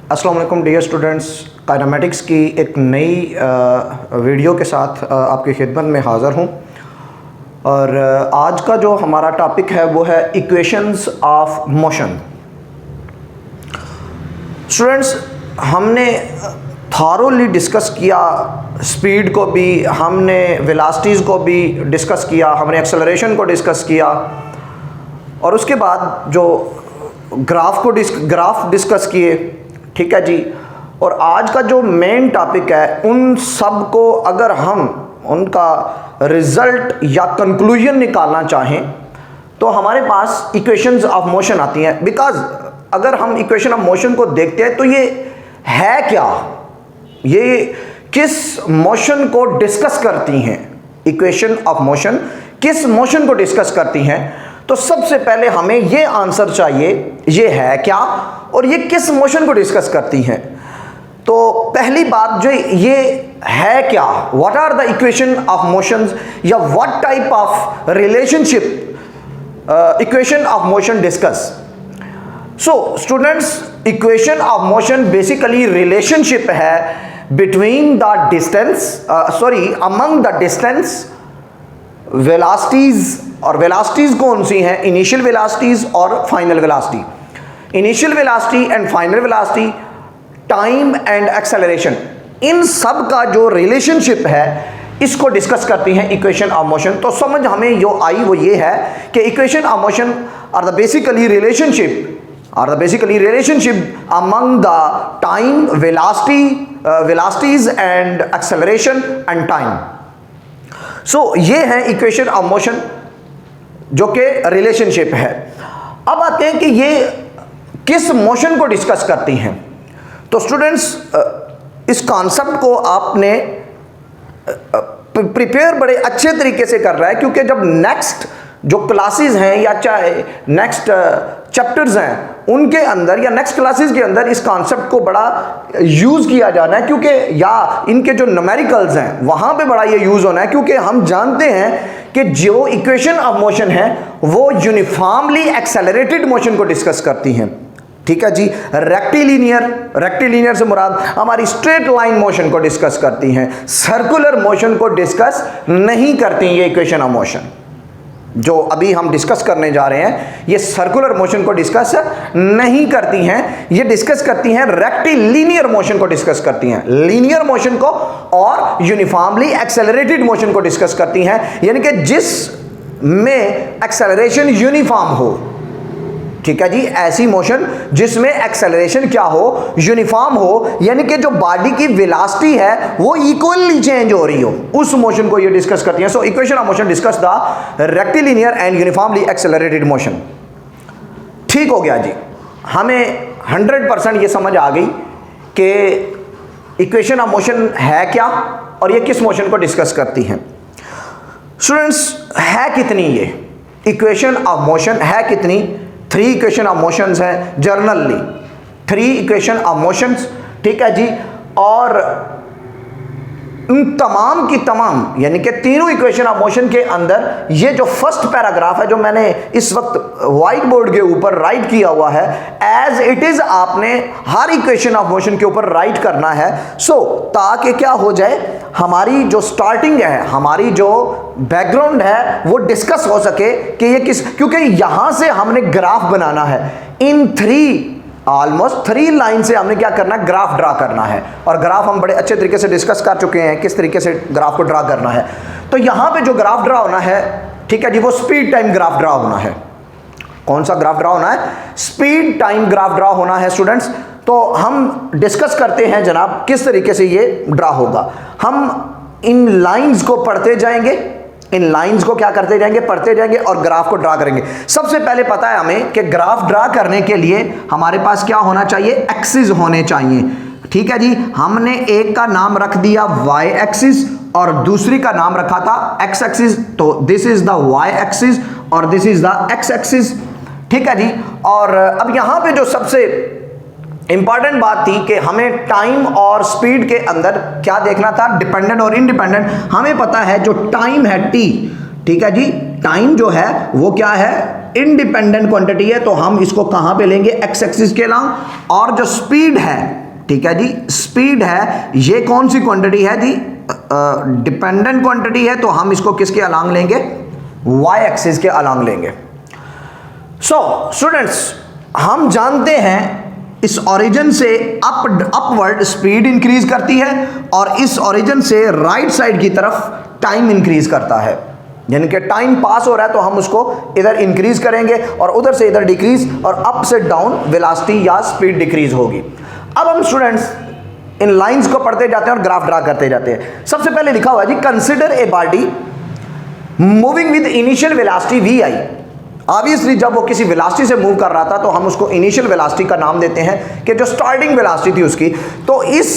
अस्सलाम वालेकुम dear students, kinematics की एक नई वीडियो के साथ आपकी खिदमत में हाज़िर हूँ। और आज का जो हमारा टॉपिक है वो है इक्वेशंस ऑफ मोशन। स्टूडेंट्स, हमने थॉरोली डिस्कस किया स्पीड को भी, हमने वेलोसिटीज़ को भी डिस्कस किया, हमने एक्सेलरेशन को डिस्कस किया और उसके बाद जो ग्राफ डिस्कस किए। ठीक है जी। और आज का जो मेन टॉपिक है, उन सब को अगर हम उनका रिज़ल्ट या कंक्लूजन निकालना चाहें तो हमारे पास इक्वेशंस ऑफ मोशन आती हैं। बिकॉज अगर हम इक्वेशन ऑफ मोशन को देखते हैं तो ये है क्या, ये किस मोशन को डिस्कस करती हैं। इक्वेशन ऑफ मोशन किस मोशन को डिस्कस करती हैं, तो सबसे पहले हमें ये आंसर चाहिए, ये है क्या और ये किस मोशन को डिस्कस करती हैं। तो पहली बात जो ये है क्या, what are the equation of motions, या what type of relationship equation of motion discuss. So students, equation of motion basically relationship है between the distance among the distance, velocities. और वेलोसिटीज कौन सी हैं? इनिशियल वेलोसिटीज और final velocity. Initial velocity and final velocity, time and acceleration, इन सब का जो रिलेशनशिप है इसको डिस्कस करती हैं इक्वेशन ऑफ मोशन। तो समझ हमें जो आई वो ये है कि equation of motion are the basically relationship among the time, velocities and acceleration and time. So ये है इक्वेशन ऑफ मोशन जो कि रिलेशनशिप है। अब आते हैं कि ये किस मोशन को डिस्कस करती हैं। तो स्टूडेंट्स, इस कॉन्सेप्ट को आपने प्रिपेयर बड़े अच्छे तरीके से कर रहा है, क्योंकि जब नेक्स्ट जो क्लासेस हैं या चाहे नेक्स्ट चैप्टर्स हैं उनके अंदर या नेक्स्ट क्लासेस के अंदर इस कॉन्सेप्ट को बड़ा यूज़ किया जाना है, क्योंकि या इनके जो न्यूमेरिकल्स हैं वहाँ पे बड़ा ये यूज़ होना है। क्योंकि हम जानते हैं कि जो इक्वेशन ऑफ मोशन है वो यूनिफॉर्मली एक्सेलरेटेड मोशन को डिस्कस करती हैं। ठीक है जी। रेक्टिलिनियर से मुराद हमारी स्ट्रेट लाइन मोशन को डिस्कस करती हैं, सर्कुलर मोशन को डिस्कस नहीं करती ये इक्वेशन ऑफ मोशन। जो अभी हम डिस्कस करने जा रहे हैं ये सर्कुलर मोशन को डिस्कस नहीं करती हैं, ये डिस्कस करती हैं रेक्टिलिनियर मोशन को डिस्कस करती हैं, लीनियर मोशन को और यूनिफॉर्मली एक्सेलरेटेड मोशन को डिस्कस करती हैं, यानी कि जिस में एक्सेलरेशन यूनिफॉर्म हो। ठीक है जी। ऐसी मोशन जिसमें एक्सेलरेशन क्या हो, यूनिफॉर्म हो, यानी कि जो बॉडी की वेलोसिटी है वो इक्वली चेंज हो रही हो, उस मोशन को ये डिस्कस करती हैं। So equation of motion discuss the rectilinear and uniformly accelerated motion. ठीक हो गया जी। हमें 100% ये समझ आ गई कि इक्वेशन ऑफ मोशन है क्या और ये किस मोशन को डिस्कस करती हैं। स्टूडेंट्स, है कितनी ये इक्वेशन ऑफ मोशन, है कितनी? 3 इक्वेशन ऑफ मोशंस हैं जनरली, 3 इक्वेशन ऑफ मोशंस। ठीक है जी। और इन तमाम की तमाम यानी कि तीनों इक्वेशन ऑफ मोशन के अंदर ये जो फर्स्ट पैराग्राफ है जो मैंने इस वक्त व्हाइट बोर्ड के ऊपर राइट किया हुआ है, एज इट इज आपने हर इक्वेशन ऑफ मोशन के ऊपर राइट करना है। सो ताकि क्या हो जाए, हमारी जो स्टार्टिंग है, हमारी जो बैकग्राउंड है वो डिस्कस हो सके कि ये किस, क्योंकि यहां से हमने ग्राफ बनाना है। इन ऑलमोस्ट 3 लाइन से हमने क्या करना है, ग्राफ ड्रा करना है। और ग्राफ हम बड़े अच्छे तरीके से डिस्कस कर चुके हैं किस तरीके से ग्राफ को ड्रा करना है। तो यहां पे जो ग्राफ ड्रा होना है, ठीक है जी, वो स्पीड टाइम ग्राफ ड्रा होना है। कौन सा ग्राफ ड्रा होना है? स्पीड टाइम ग्राफ ड्रा होना है स्टूडेंट्स। तो हम डिस्कस करते हैं जनाब किस तरीके से ये ड्रा होगा। हम इन लाइंस को पढ़ते जाएंगे, इन लाइंस को क्या करते जाएंगे, पढ़ते जाएंगे और ग्राफ को ड्रा करेंगे। सबसे पहले पता है हमें कि ग्राफ ड्रा करने के लिए हमारे पास क्या होना चाहिए, एक्सिस होने चाहिए। ठीक है जी। हमने एक का नाम रख दिया y एक्सिस और दूसरी का नाम रखा था x एक्सिस। तो this is the y axis और this is the x axis. ठीक है जी। और अब यहां पे जो सबसे इंपॉर्टेंट बात थी कि हमें टाइम और स्पीड के अंदर क्या देखना था, डिपेंडेंट और इंडिपेंडेंट। हमें पता है जो टाइम है t, ठीक है जी, टाइम जो है वो क्या है, इंडिपेंडेंट क्वांटिटी है, तो हम इसको कहां पे लेंगे, एक्स एक्सिस के अलोंग। और जो स्पीड है, ठीक है जी, स्पीड है, ये कौन सी क्वांटिटी है जी, डिपेंडेंट क्वांटिटी है, तो हम इसको किसके अलोंग लेंगे, वाई एक्सिस के अलोंग लेंगे। सो स्टूडेंट्स, हम जानते हैं इस ओरिजिन से अपवर्ड स्पीड इंक्रीज करती है और इस ओरिजिन से राइट साइड की तरफ टाइम इंक्रीज करता है, यानी कि टाइम पास हो रहा है तो हम उसको इधर इंक्रीज करेंगे और उधर से इधर डिक्रीज, और अप से डाउन वेलोसिटी या स्पीड डिक्रीज होगी। अब हम स्टूडेंट्स इन लाइंस को पढ़ते जाते हैं और ग्राफ ड्रा करते जाते हैं। सबसे पहले लिखा हुआ है जी, consider a body moving with initial velocity v i. Obviously जब वो किसी वेलोसिटी से मूव कर रहा था तो हम उसको इनिशियल वेलोसिटी का नाम देते हैं कि जो स्टार्टिंग वेलोसिटी थी उसकी। तो इस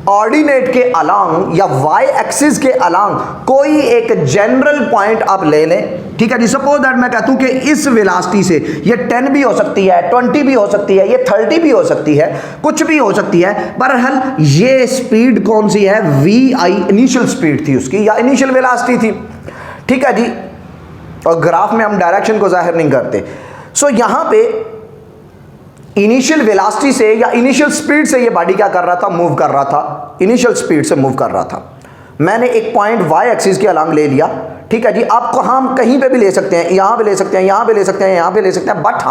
ऑर्डिनेट के अलोंग या वाई एक्सिस के अलोंग कोई एक जनरल पॉइंट आप ले लें, ठीक है जी। सपोज दैट मैं कहता हूं कि इस वेलोसिटी से ये 10 भी हो सकती है, 20 भी हो सकती है, ये 30 भी हो सकती है, कुछ भी हो सकती है। बहरहाल ये स्पीड कौन सी है, वी आई इनिशियल स्पीड थी उसकी या इनिशियल वेलोसिटी थी, ठीक है जी। और ग्राफ में हम डायरेक्शन को जाहिर नहीं करते। सो यहां पे इनिशियल वेलोसिटी से या इनिशियल स्पीड से ये बॉडी क्या कर रहा था, मूव कर रहा था, इनिशियल स्पीड से मूव कर रहा था। मैंने एक पॉइंट वाई एक्सिस के अलोंग ले लिया, ठीक है जी। आपको हम कहीं पे भी ले सकते हैं, यहां पे ले सकते हैं, यहां पे ले सकते हैं, यहां पे ले सकते हैं, बट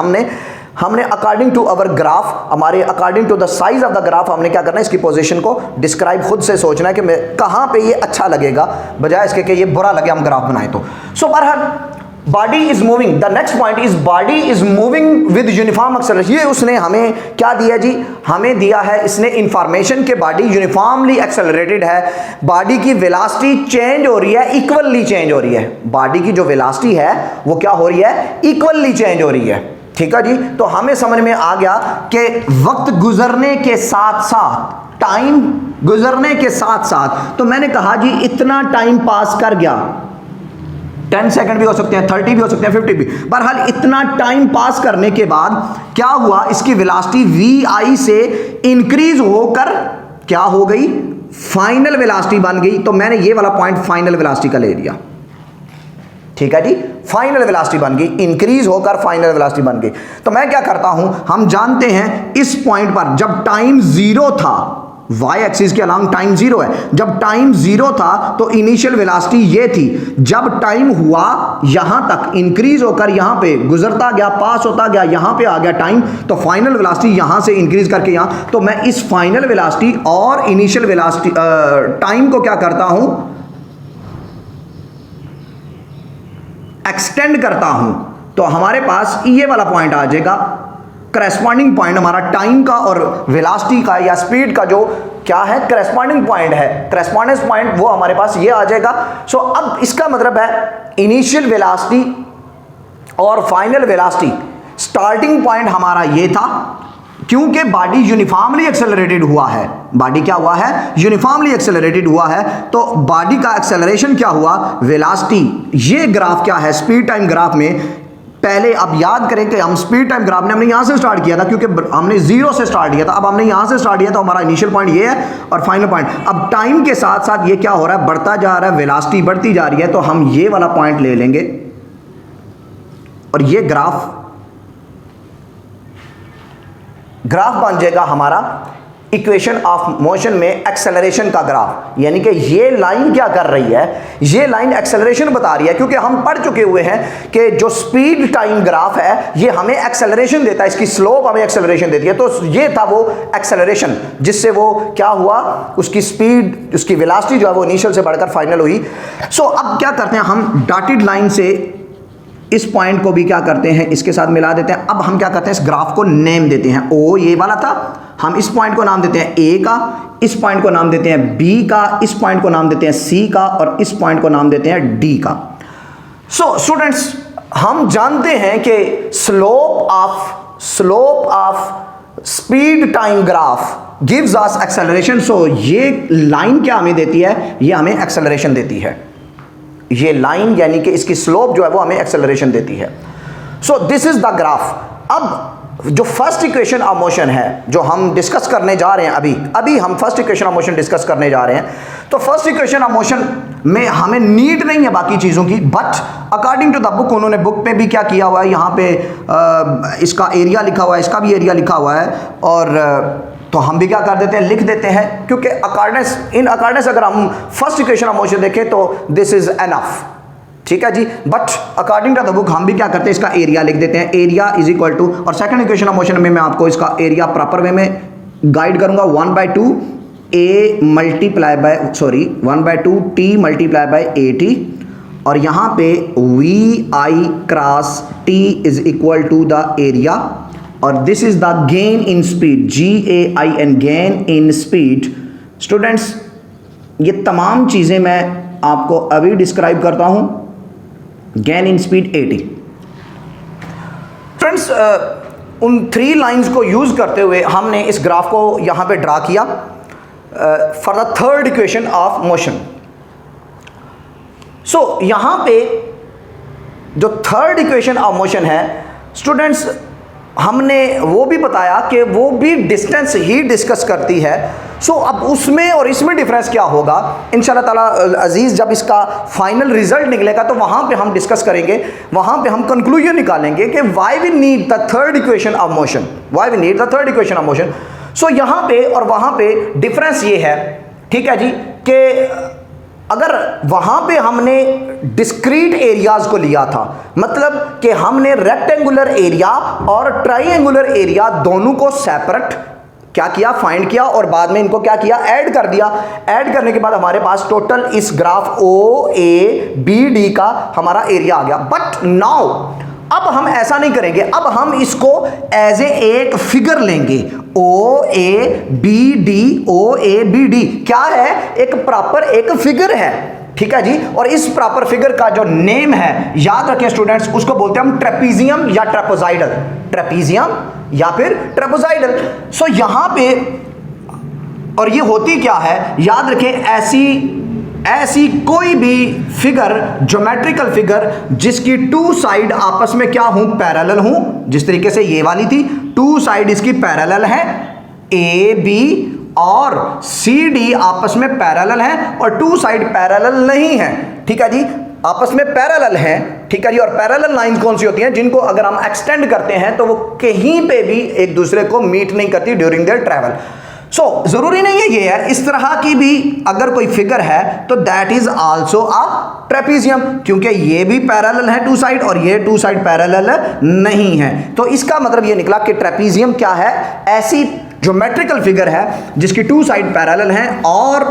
हमने अकॉर्डिंग टू अवर ग्राफ, हमारे according to the size of the graph हमने क्या करना है, इसकी पोजीशन को डिस्क्राइब खुद से सोचना है कि मैं कहां पे ये अच्छा लगेगा, बजाय इसके कि ये बुरा लगे हम ग्राफ बनाए तो। सो बहरहाल body is moving, the next point is body is moving with uniform acceleration. ये उसने हमें क्या दिया जी, हमें दिया है इसने इंफॉर्मेशन के बॉडी यूनिफॉर्मली एक्सेलरेटेड है, बॉडी की वेलोसिटी चेंज हो रही है, इक्वली चेंज हो रही है। बॉडी की जो वेलोसिटी है वो क्या हो रही है, इक्वली चेंज हो रही है, ठीक है जी। तो हमें समझ में आ गया कि वक्त गुजरने के साथ साथ, टाइम गुजरने के साथ साथ, तो मैंने कहा जी इतना टाइम पास कर गया, 10 सेकंड भी हो सकते हैं, 30 भी हो सकते हैं, 50 भी। बहरहाल इतना टाइम पास करने के बाद क्या हुआ, इसकी वेलोसिटी वी आई से इंक्रीज होकर क्या हो गई, फाइनल वेलोसिटी बन गई। तो मैंने ये वाला पॉइंट फाइनल वेलोसिटी का ले लिया, ठीक है जी। फाइनल वेलोसिटी बन गई, इंक्रीज होकर फाइनल वेलोसिटी बन गई। तो मैं क्या करता हूं, हम जानते हैं इस पॉइंट पर जब टाइम जीरो था, वाई एक्सिस के अलोंग टाइम जीरो है, जब टाइम जीरो था तो इनिशियल वेलोसिटी ये थी, जब टाइम हुआ यहां तक इंक्रीज होकर यहां पे गुजरता गया, पास होता गया, यहां पे आ गया टाइम, तो फाइनल वेलोसिटी यहां से इंक्रीज करके यहां, तो मैं इस फाइनल वेलोसिटी और इनिशियल वेलोसिटी टाइम को क्या करता हूं, एक्सटेंड करता हूं। तो हमारे पास ये वाला पॉइंट आ जाएगा, करस्पॉन्डिंग पॉइंट हमारा टाइम का और वेलोसिटी का या स्पीड का जो क्या है, करस्पॉन्डिंग पॉइंट है, करस्पॉन्डेंस पॉइंट वो हमारे पास ये आ जाएगा। सो अब इसका मतलब है इनिशियल वेलोसिटी और फाइनल वेलोसिटी, स्टार्टिंग पॉइंट हमारा ये था, क्योंकि बॉडी यूनिफॉर्मली एक्सेलरेटेड हुआ है, बॉडी क्या हुआ है, यूनिफॉर्मली एक्सेलरेटेड हुआ है, तो बॉडी का एक्सेलरेशन क्या हुआ, वेलोसिटी। ये ग्राफ क्या है, स्पीड टाइम ग्राफ में पहले आप याद करें कि हम स्पीड टाइम ग्राफ ने हमने यहां से स्टार्ट किया था, क्योंकि हमने जीरो से स्टार्ट किया था, अब हमने यहां से स्टार्ट किया तो हमारा इनिशियल पॉइंट ये है और फाइनल पॉइंट। अब टाइम के साथ साथ ये क्या हो रहा है, बढ़ता जा रहा है, वेलोसिटी बढ़ती जा रही है, तो हम ये वाला पॉइंट ले लेंगे और ये ग्राफ बन जाएगा हमारा इक्वेशन ऑफ मोशन में एक्सेलरेशन का ग्राफ। यानी कि ये लाइन क्या कर रही है, ये लाइन एक्सेलरेशन बता रही है, क्योंकि हम पढ़ चुके हुए हैं कि जो स्पीड टाइम ग्राफ है ये हमें एक्सेलरेशन देता है, इसकी स्लोप हमें एक्सेलरेशन देती है। तो ये था वो एक्सेलरेशन जिससे वो क्या हुआ, उसकी स्पीड, उसकी वेलोसिटी जो है वो इनिशियल से बढ़कर फाइनल हुई। सो अब क्या करते हैं, हम डॉटेड लाइन से इस पॉइंट को भी क्या करते हैं, इसके साथ मिला देते हैं। अब हम क्या करते हैं, इस ग्राफ को नेम देते हैं। ओ ये वाला था, हम इस पॉइंट को नाम देते हैं ए का, इस पॉइंट को नाम देते हैं बी का, इस पॉइंट को नाम देते हैं सी का और इस पॉइंट को नाम देते हैं डी का। सो स्टूडेंट्स, हम जानते हैं कि slope of speed time graph gives us acceleration. So ये लाइन क्या हमें देती है, ये हमें एक्सेलरेशन देती है, ये लाइन यानी कि इसकी स्लोप जो है वो हमें एक्सेलरेशन देती है। So this is the graph. अब जो फर्स्ट इक्वेशन ऑफ मोशन है जो हम डिस्कस करने जा रहे हैं, अभी हम first equation of motion discuss करने जा रहे हैं। तो फर्स्ट इक्वेशन ऑफ मोशन में हमें नीड नहीं है बाकी चीज़ों की, but according to the book, उन्होंने बुक पे भी क्या किया हुआ है, यहाँ पे इसका एरिया लिखा हुआ है, इसका भी एरिया लिखा हुआ है, और तो हम भी क्या कर देते हैं, लिख देते हैं, क्योंकि इन अकॉर्डेंस अगर हम फर्स्ट इक्वेशन ऑफ मोशन देखें तो दिस इज एनफ, ठीक है जी। But according to the book हम भी क्या करते हैं, इसका एरिया लिख देते हैं, एरिया इज इक्वल टू, और सेकंड इक्वेशन ऑफ मोशन में मैं आपको इसका एरिया प्रॉपर वे में गाइड करूंगा, 1/2 a multiply by 1/2 t multiply by at, और यहाँ पे vi cross t is equal to the area, और this is the gain in speed, GAIN, gain in speed. Students, ये तमाम चीज़ें मैं आपको अभी डिस्क्राइब करता हूं, गेन इन स्पीड 80। फ्रेंड्स, उन 3 लाइंस को यूज करते हुए हमने इस ग्राफ को यहां पे ड्रा किया for the third equation of motion. So यहां पे जो थर्ड इक्वेशन ऑफ मोशन है स्टूडेंट्स, हमने वो भी बताया कि वो भी डिस्टेंस ही डिस्कस करती है। सो अब उसमें और इसमें डिफरेंस क्या होगा, इंशाल्लाह ताला अजीज़ जब इसका फाइनल रिजल्ट निकलेगा तो वहाँ पे हम डिस्कस करेंगे, वहाँ पे हम कंक्लूजन निकालेंगे कि why we need the third equation of motion, why we need the third equation of motion. So यहाँ पे और वहाँ पे डिफरेंस ये है, ठीक है जी, कि अगर वहाँ पे हमने डिस्क्रीट एरियाज को लिया था, मतलब कि हमने रेक्टेंगुलर एरिया और ट्राइंगुलर एरिया दोनों को सेपरेट क्या किया, फाइंड किया, और बाद में इनको क्या किया, ऐड कर दिया। ऐड करने के बाद हमारे पास टोटल इस ग्राफ OABD का हमारा एरिया आ गया। बट नाउ अब हम ऐसा नहीं करेंगे, अब हम इसको एज एक फिगर लेंगे, OABD क्या है, एक प्रॉपर एक फिगर है, ठीक है जी। और इस प्रॉपर फिगर का जो नेम है, याद रखें स्टूडेंट्स, उसको बोलते हैं हम ट्रेपीजियम या ट्रेपोजाइडल, ट्रेपीजियम या फिर ट्रेपोजाइडल। सो यहां पे, और ये होती क्या है, याद रखें, ऐसी कोई भी फिगर, ज्योमेट्रिकल फिगर जिसकी 2 साइड आपस में क्या हूं, पैरेलल हूं, जिस तरीके से ये वाली थी, 2 साइड इसकी पैरेलल है, AB और CD आपस में पैरेलल है, और 2 साइड पैरेलल नहीं है, ठीक है जी, आपस में पैरेलल है, ठीक है जी। और पैरेलल लाइन कौन सी होती हैं, जिनको अगर हम एक्सटेंड करते हैं तो वो कहीं पे भी एक दूसरे को मीट नहीं करती ड्यूरिंग देयर ट्रैवल। सो जरूरी नहीं है ये है, इस तरह की भी अगर कोई फिगर है तो that is also a trapezium, क्योंकि ये भी पैरेलल है 2 साइड और ये 2 साइड पैरेलल नहीं है। तो इसका मतलब ये निकला कि ट्रेपीजियम क्या है, ऐसी ज्योमेट्रिकल फिगर है जिसकी 2 साइड पैरेलल है और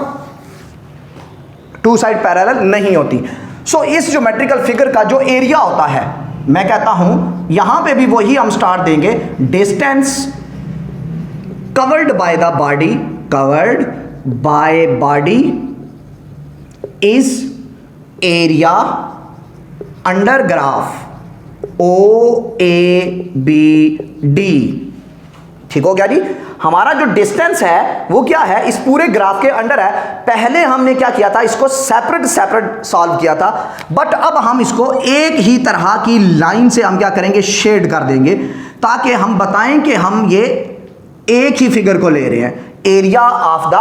2 साइड पैरेलल नहीं होती। सो इस ज्योमेट्रिकल फिगर का जो एरिया होता है, मैं कहता हूं यहां पे भी वही हम स्टार्ट देंगे, distance covered by body is area under graph OABD। ठीक हो गया जी। हमारा जो डिस्टेंस है वो क्या है, इस पूरे ग्राफ के अंडर है। पहले हमने क्या किया था, इसको सेपरेट सॉल्व किया था, बट अब हम इसको एक ही तरह की लाइन से हम क्या करेंगे, शेड कर देंगे, ताकि हम बताएं कि हम ये एक ही फिगर को ले रहे हैं। Area of the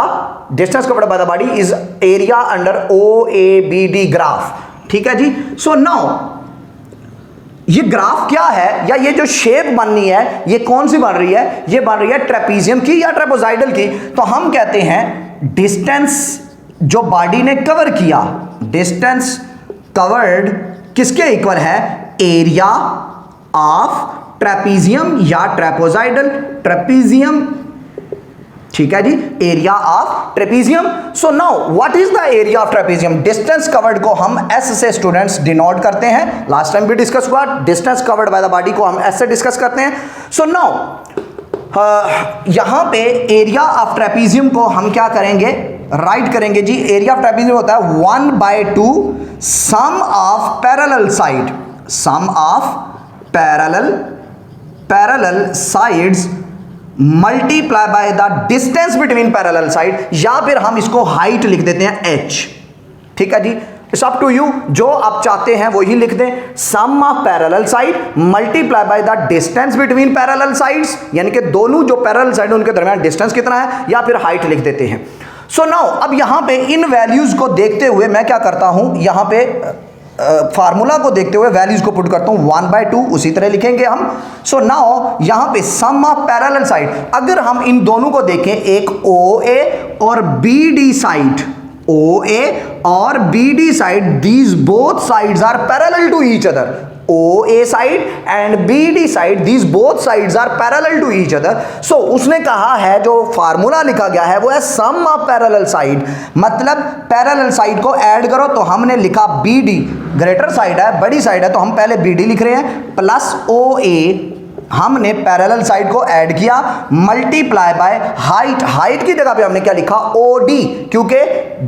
distance covered by the body is area under OABD graph, ठीक है जी। सो नाउ ये ग्राफ क्या है, या ये जो शेप बननी है ये कौन सी बन रही है, ये बन रही है ट्रेपीजियम की या ट्रेपोजाइडल की। तो हम कहते हैं डिस्टेंस जो बॉडी ने कवर किया, डिस्टेंस कवर्ड किसके इक्वल है, एरिया ऑफ ट्रेपीजियम या ट्रेपोजाइडल, ट्रेपीजियम, ठीक है जी, area of trapezium. So now what is the area of trapezium, distance covered को हम S से स्टूडेंट्स डिनोट करते हैं, लास्ट टाइम भी डिस्कस हुआ, distance covered by the body को हम S से डिस्कस करते हैं। सो नाउ यहां पे एरिया ऑफ ट्रेपीजियम को हम क्या करेंगे, राइट करेंगे जी। एरिया ऑफ ट्रेपीजियम होता है 1/2 sum of parallel side, sum of parallel sides multiply by the distance between parallel side, या फिर हम इसको हाइट लिख देते हैं h, ठीक है जी। इट्स अप टू यू, जो आप चाहते हैं वही लिख दें। Sum of parallel side multiply by the distance between parallel sides, यानी कि दोनों जो पैरेलल साइड उनके दरमियान डिस्टेंस कितना है, या फिर हाइट लिख देते हैं। सो नाउ अब यहां पे इन वैल्यूज को देखते हुए मैं क्या करता हूं, यहां पे फार्मूला को देखते हुए वैल्यूज को पुट करता हूं 1/2, उसी तरह लिखेंगे हम। सो नाउ यहां पे सम ऑफ पैरेलल साइड, अगर हम इन दोनों को देखें, एक OA और BD साइड, OA और BD side, these both sides are parallel to each other. OA side and BD side, these both sides are parallel to each other. So उसने कहा है, जो फार्मूला लिखा गया है वो है sum of parallel side, मतलब पैरेलल साइड को ऐड करो। तो हमने लिखा BD, ग्रेटर साइड है, बड़ी साइड है, तो हम पहले BD लिख रहे हैं, प्लस OA, हमने पैरेलल साइड को ऐड किया, मल्टीप्लाई बाय हाइट, हाइट की जगह पे हमने क्या लिखा, OD, क्योंकि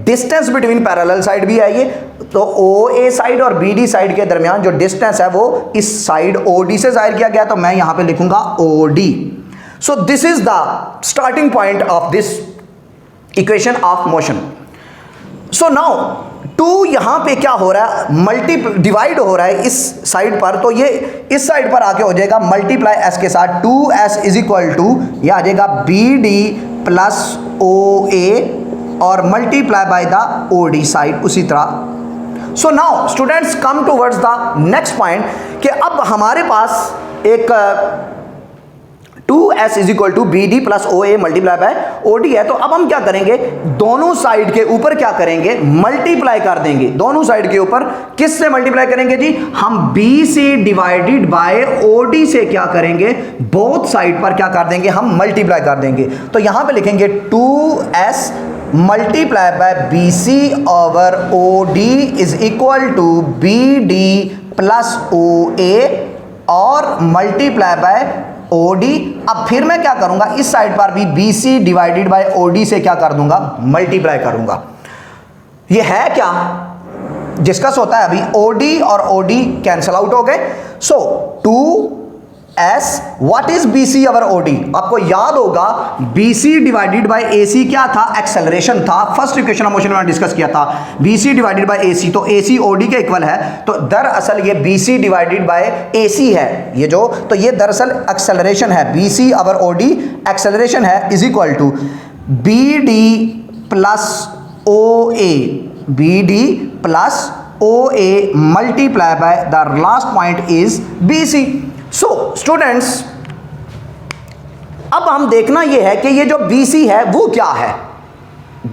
डिस्टेंस बिटवीन पैरेलल साइड भी है ये। तो OA साइड और BD साइड के दरमियान जो डिस्टेंस है वो इस साइड OD से जाहिर किया गया, तो मैं यहां पे लिखूंगा OD। So this is the starting point of this equation of motion. So now 2 यहां पे क्या हो रहा है, डिवाइड हो रहा है इस साइड पर, तो ये इस साइड पर आके हो जाएगा मल्टीप्लाई s के साथ, 2s इज इक्वल टू ये आ जाएगा BD प्लस OA और multiply by the OD side उसी तरह। So now students come towards the next point, कि अब हमारे पास एक 2s is equal to BD plus OA multiply by OD है। तो अब हम क्या करेंगे, दोनों साइड के ऊपर क्या करेंगे, मल्टीप्लाई कर देंगे। दोनों साइड के ऊपर किस से मल्टीप्लाई करेंगे जी, हम BC डिवाइडेड बाय OD से क्या करेंगे, बोथ साइड पर क्या कर देंगे, हम मल्टीप्लाई कर देंगे। तो यहां पे लिखेंगे 2s multiply by BC over OD is equal to BD plus OA और मल्टीप्लाई बाय OD। अब फिर मैं क्या करूंगा, इस साइड पर भी BC डिवाइडेड बाय OD से क्या कर दूंगा, मल्टीप्लाई करूंगा। ये है क्या, डिस्कस होता है अभी, OD और OD कैंसल आउट हो गए। सो 2s, what is BC over OD, आपको याद होगा BC डिवाइडेड बाय AC क्या था, एक्सेलरेशन था। फर्स्ट इक्वेशन ऑफ मोशन में डिस्कस किया था, BC डिवाइडेड बाय AC, तो AC OD के इक्वल है। तो दरअसल ये BC डिवाइडेड बाय AC है, ये जो, तो ये दरअसल एक्सेलरेशन है, BC ओवर OD एक्सेलरेशन है, is equal to BD plus OA, BD plus OA multiply by the last point is BC। So students अब हम देखना यह है कि ये जो BC है वो क्या है,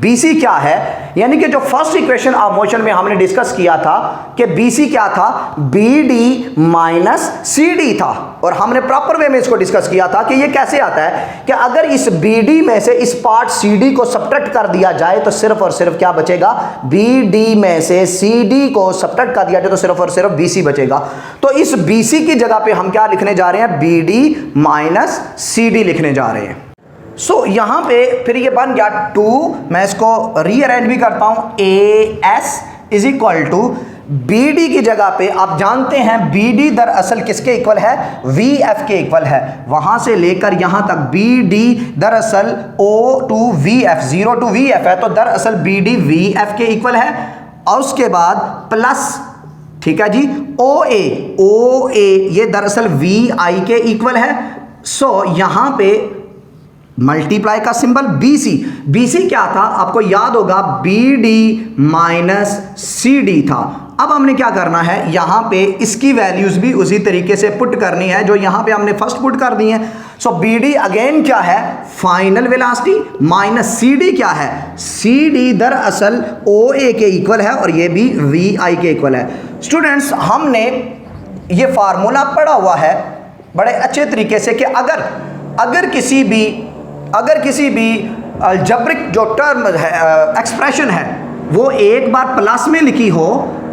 BC क्या है, यानी कि जो फर्स्ट इक्वेशन ऑफ मोशन में हमने डिस्कस किया था कि BC क्या था, BD माइनस CD था, और हमने प्रॉपर वे में इसको डिस्कस किया था कि ये कैसे आता है कि अगर इस BD में से इस पार्ट CD को सब्ट्रैक्ट कर दिया जाए तो सिर्फ और सिर्फ क्या बचेगा, BD में से CD को सब्ट्रैक्ट कर दिया जाए तो सिर्फ और सिर्फ BC बचेगा। तो इस BC की जगह पे हम क्या लिखने जा रहे हैं, BD माइनस CD लिखने जा रहे हैं। सो यहां पे फिर ये बन गया 2, मैं इसको रीअरेंज भी करता हूं, AS is equal to BD की जगह पे आप जानते हैं BD दरअसल किसके इक्वल है, VF के इक्वल है। वहां से लेकर यहां तक BD दरअसल O to VF, 0 to VF है, तो दरअसल BD VF के इक्वल है। और उसके बाद प्लस, ठीक है जी, OA ये दरअसल VI के इक्वल है। सो यहां पे मल्टीप्लाई का सिंबल BC क्या था, आपको याद होगा BD माइनस CD था। अब हमने क्या करना है, यहां पे इसकी वैल्यूज भी उसी तरीके से पुट करनी है जो यहां पे हमने फर्स्ट पुट कर दी है। सो BD अगेन क्या है, फाइनल वेलोसिटी, माइनस CD क्या है, CD दरअसल OA के इक्वल है और ये भी VI के इक्वल है। स्टूडेंट्स हमने ये फार्मूला पढ़ा हुआ है बड़े अच्छे तरीके से कि अगर किसी भी अलजेब्रिक जो टर्म है, एक्सप्रेशन है, वो एक बार प्लस में लिखी हो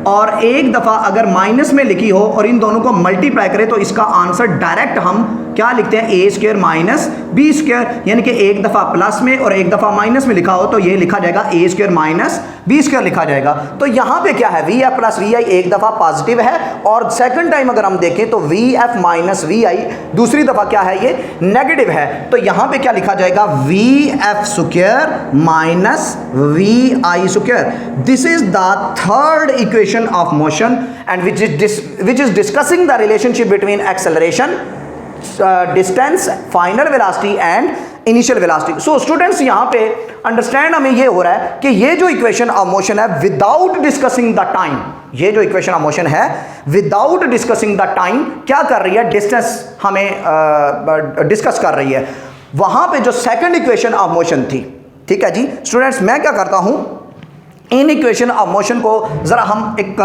और एक दफ़ा अगर माइनस में लिखी हो और इन दोनों को मल्टीप्लाई करें तो इसका आंसर डायरेक्ट हम क्या लिखते हैं, ए स्क्वायर माइनस बी स्क्वायर, यानी कि एक दफ़ा प्लस में और एक दफ़ा माइनस में लिखा हो तो ये लिखा जाएगा ए स्क्वायर माइनस बी स्क्वायर लिखा जाएगा। तो यहाँ पे क्या है, वी एफ प्लस वी आई एक दफ़ा पॉजिटिव है और सेकंड टाइम अगर हम देखें तो वी एफ माइनस वी आई दूसरी दफ़ा क्या है, ये नेगेटिव है। तो यहाँ पे क्या लिखा जाएगा, V F square minus V I square. This is the third equation of motion and which is discussing the relationship between acceleration, distance, final velocity and initial velocity. So students यहाँ पे understand हमें ये हो रहा है कि ये जो इक्वेशन ऑफ मोशन है विदाउट डिस्कसिंग द टाइम, ये जो इक्वेशन ऑफ मोशन है विदाउट डिस्कसिंग द टाइम क्या कर रही है, डिस्टेंस हमें डिस्कस कर रही है। वहाँ पे जो सेकंड इक्वेशन ऑफ मोशन थी, ठीक है जी स्टूडेंट्स, मैं क्या करता हूँ, इन इक्वेशन ऑफ मोशन को ज़रा हम एक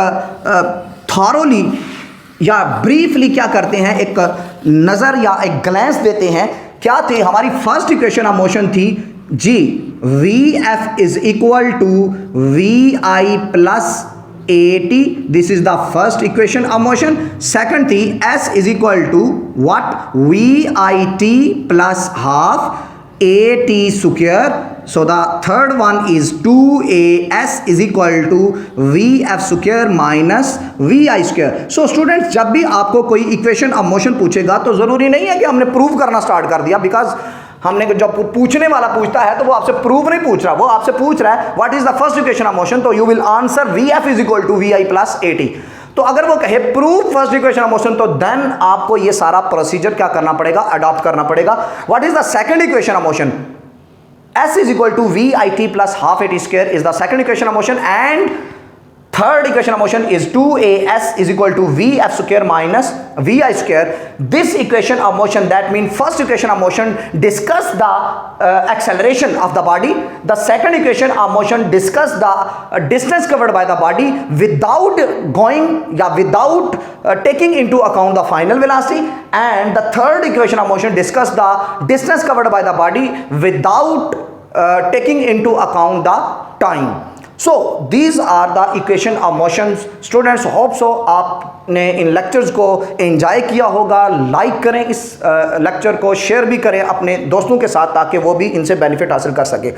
थॉरोली या ब्रीफली क्या करते हैं, एक नज़र या एक ग्लैंस देते हैं। क्या थी हमारी फर्स्ट इक्वेशन ऑफ मोशन थी जी, v f is equal to v i plus a t, this is the first equation of motion. Second थी s is equal to what, v i t plus half a t square. So the third one is 2as is equal to vf square minus vi square. So students, जब भी आपको कोई equation of motion पूछेगा तो ज़रूरी नहीं है कि हमने प्रूव करना स्टार्ट कर दिया, बिकॉज हमने जब पूछने वाला पूछता है तो वो आपसे प्रूव नहीं पूछ रहा, वो आपसे पूछ रहा है what is the first equation of motion, तो you will answer vf is equal to vi plus a t. तो अगर वो कहे prove first equation of motion तो देन आपको ये सारा प्रोसीजर क्या करना पड़ेगा, अडॉप्ट करना पड़ेगा। What is the second equation of motion, S is equal to VIT plus half AT square is the second equation of motion, and third equation of motion is 2AS is equal to VF square minus VI square. This equation of motion, that means first equation of motion discuss the acceleration of the body. The second equation of motion discuss the distance covered by the body without without taking into account the final velocity, and the third equation of motion discuss the distance covered by the body without taking into account the time. So these are the equation of motions. Students, hope so आपने इन lectures को enjoy किया होगा। Like करें इस lecture को, share भी करें अपने दोस्तों के साथ ताकि वो भी इनसे बेनिफिट हासिल कर सके।